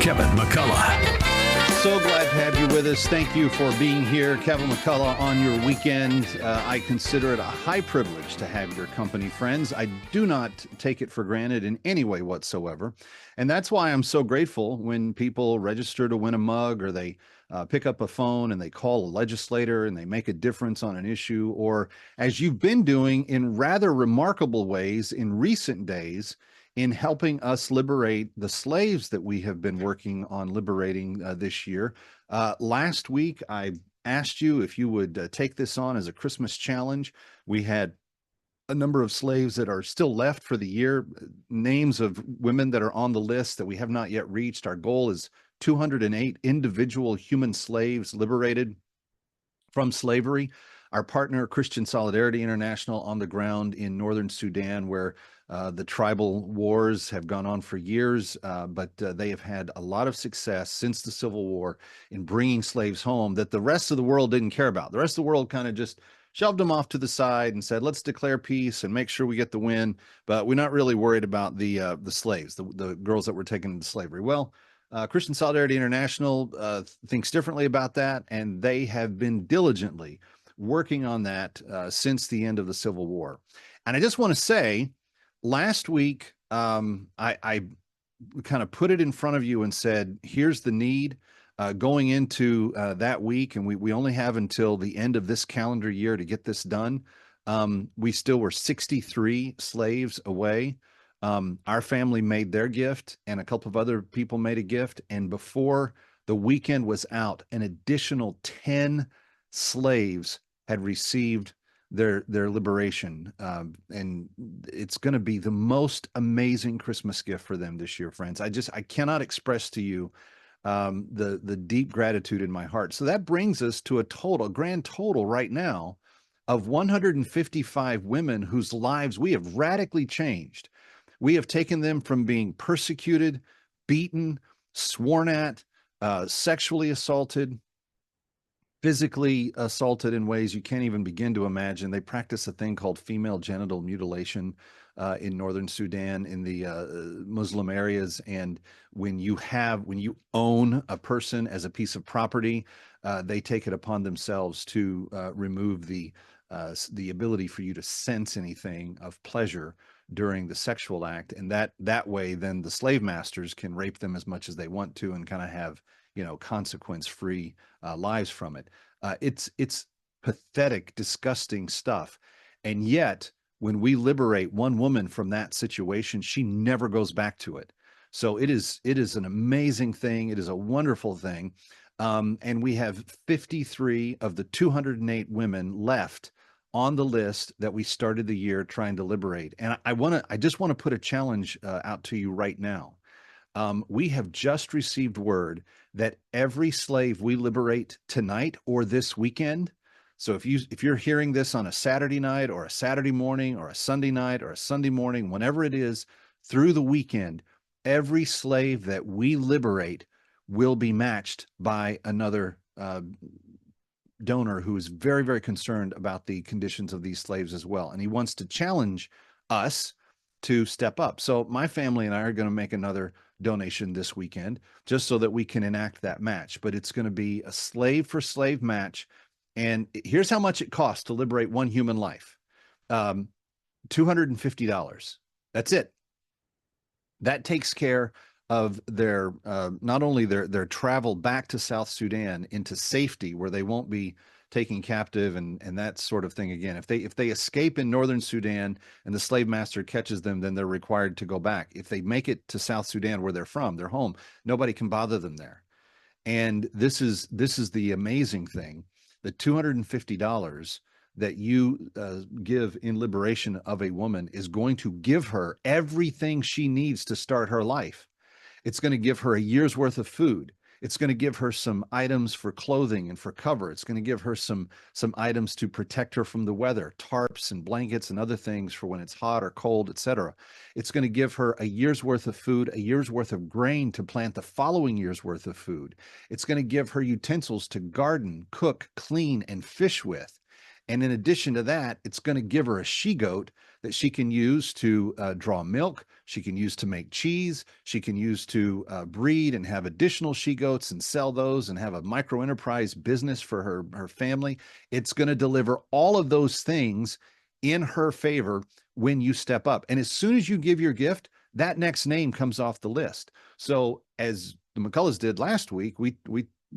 Kevin McCullough. So glad to have you with us. Thank you for being here. Kevin McCullough on your weekend. I consider it a high privilege to have your company, friends. I do not take it for granted in any way whatsoever. And that's why I'm so grateful when people register to win a mug, or they pick up a phone and they call a legislator and they make a difference on an issue, or as you've been doing in rather remarkable ways in recent days, in helping us liberate the slaves that we have been working on liberating this year. Last week, I asked you if you would take this on as a Christmas challenge. We had a number of slaves that are still left for the year, names of women that are on the list that we have not yet reached. Our goal is 208 individual human slaves liberated from slavery. Our partner, Christian Solidarity International, on the ground in northern Sudan, where the tribal wars have gone on for years, but they have had a lot of success since the Civil War in bringing slaves home that the rest of the world didn't care about. The rest of the world kind of just shoved them off to the side and said, let's declare peace and make sure we get the win, but we're not really worried about the slaves, the girls that were taken into slavery. Well, Christian Solidarity International thinks differently about that, and they have been diligently working on that since the end of the Civil War. And I just want to say, last week, I kind of put it in front of you and said, here's the need going into that week. And we only have until the end of this calendar year to get this done. We still were 63 slaves away. Our family made their gift, and a couple of other people made a gift. And before the weekend was out, an additional 10 slaves had received their liberation, and it's going to be the most amazing Christmas gift for them this year, friends. I cannot express to you the deep gratitude in my heart. So that brings us to a grand total right now of 155 women whose lives we have radically changed. We have taken them from being persecuted, beaten, sworn at, sexually assaulted, physically assaulted in ways you can't even begin to imagine. They practice a thing called female genital mutilation in northern Sudan, in the Muslim areas. And when you own a person as a piece of property, they take it upon themselves to remove the ability for you to sense anything of pleasure during the sexual act. And that way, then the slave masters can rape them as much as they want to and kind of have, consequence-free lives from it. It's pathetic, disgusting stuff. And yet, when we liberate one woman from that situation, she never goes back to it. So it is an amazing thing. It is a wonderful thing. And we have 53 of the 208 women left on the list that we started the year trying to liberate. And I just want to put a challenge out to you right now. We have just received word that every slave we liberate tonight or this weekend. So if you're hearing this on a Saturday night or a Saturday morning or a Sunday night or a Sunday morning, whenever it is through the weekend, every slave that we liberate will be matched by another donor who is very, very concerned about the conditions of these slaves as well. And he wants to challenge us to step up. So my family and I are going to make another donation this weekend just so that we can enact that match. But it's going to be a slave for slave match. And here's how much it costs to liberate one human life. $250. That's it. That takes care of their not only their travel back to South Sudan into safety, where they won't be taken captive and that sort of thing again. If they escape in northern Sudan and the slave master catches them, then they're required to go back. If they make it to South Sudan, where they're from, their home, nobody can bother them there. And this is the amazing thing. The $250 that you give in liberation of a woman is going to give her everything she needs to start her life. It's going to give her a year's worth of food. It's going to give her some items for clothing and for cover. It's going to give her some items to protect her from the weather, tarps and blankets and other things for when it's hot or cold, etc. It's going to give her a year's worth of food, a year's worth of grain to plant the following year's worth of food. It's going to give her utensils to garden, cook, clean, and fish with. And in addition to that, it's going to give her a she-goat that she can use to draw milk. She can use to make cheese. She can use to breed and have additional she-goats and sell those and have a micro enterprise business for her family. It's going to deliver all of those things in her favor when you step up. And as soon as you give your gift, that next name comes off the list. So as the McCulloughs did last week, we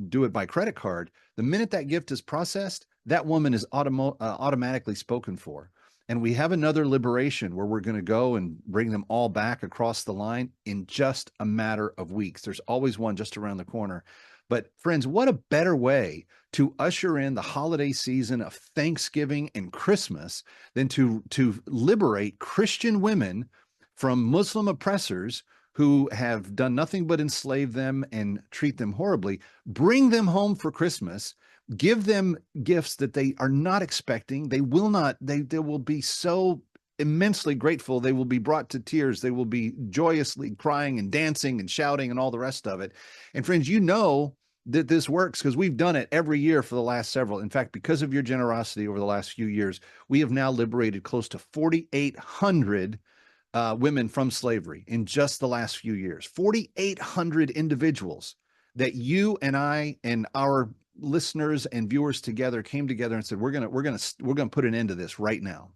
do it by credit card. The minute that gift is processed, that woman is automatically spoken for. And we have another liberation where we're going to go and bring them all back across the line in just a matter of weeks. There's always one just around the corner. But friends, what a better way to usher in the holiday season of Thanksgiving and Christmas than to liberate Christian women from Muslim oppressors who have done nothing but enslave them and treat them horribly. Bring them home for Christmas. Give them gifts that they are not expecting. They will be so immensely grateful. They will be brought to tears. They will be joyously crying and dancing and shouting and all the rest of it. And friends, you know that this works because we've done it every year for the last several. In fact, because of your generosity over the last few years, we have now liberated close to 4,800 women from slavery in just the last few years. 4,800 individuals that you and I and our listeners and viewers together came together and said, we're gonna put an end to this right now.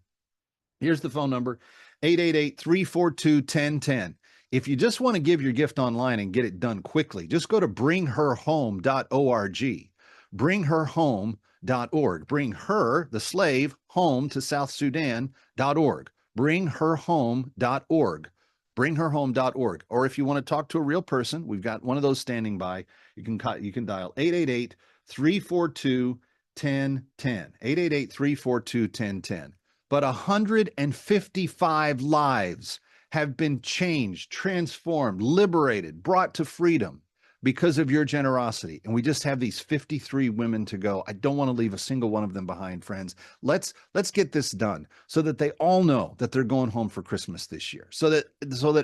Here's the phone number, 888-342-1010. If you just want to give your gift online and get it done quickly, just go to bringherhome.org. Bringherhome.org. Bring her, the slave, home to South Sudan.org. Bringherhome.org. Bringherhome.org. Or if you want to talk to a real person, we've got one of those standing by. You can dial 888-342-1010. 888-342-1010. But 155 lives have been changed, transformed, liberated, brought to freedom because of your generosity. And we just have these 53 women to go. I don't want to leave a single one of them behind, friends. Let's get this done so that they all know that they're going home for Christmas this year. So that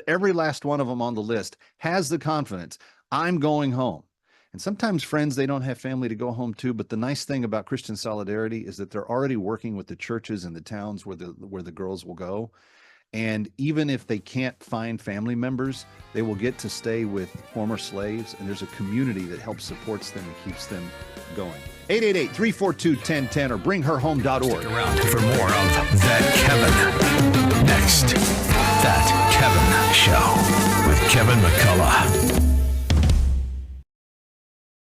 every last one of them on the list has the confidence, I'm going home. And sometimes, friends, they don't have family to go home to, but the nice thing about Christian Solidarity is that they're already working with the churches and the towns where the girls will go. And even if they can't find family members, they will get to stay with former slaves, and there's a community that helps supports them and keeps them going. 888-342-1010 or bringherhome.org. Stick around for more of That Kevin. Next, That Kevin Show with Kevin McCullough.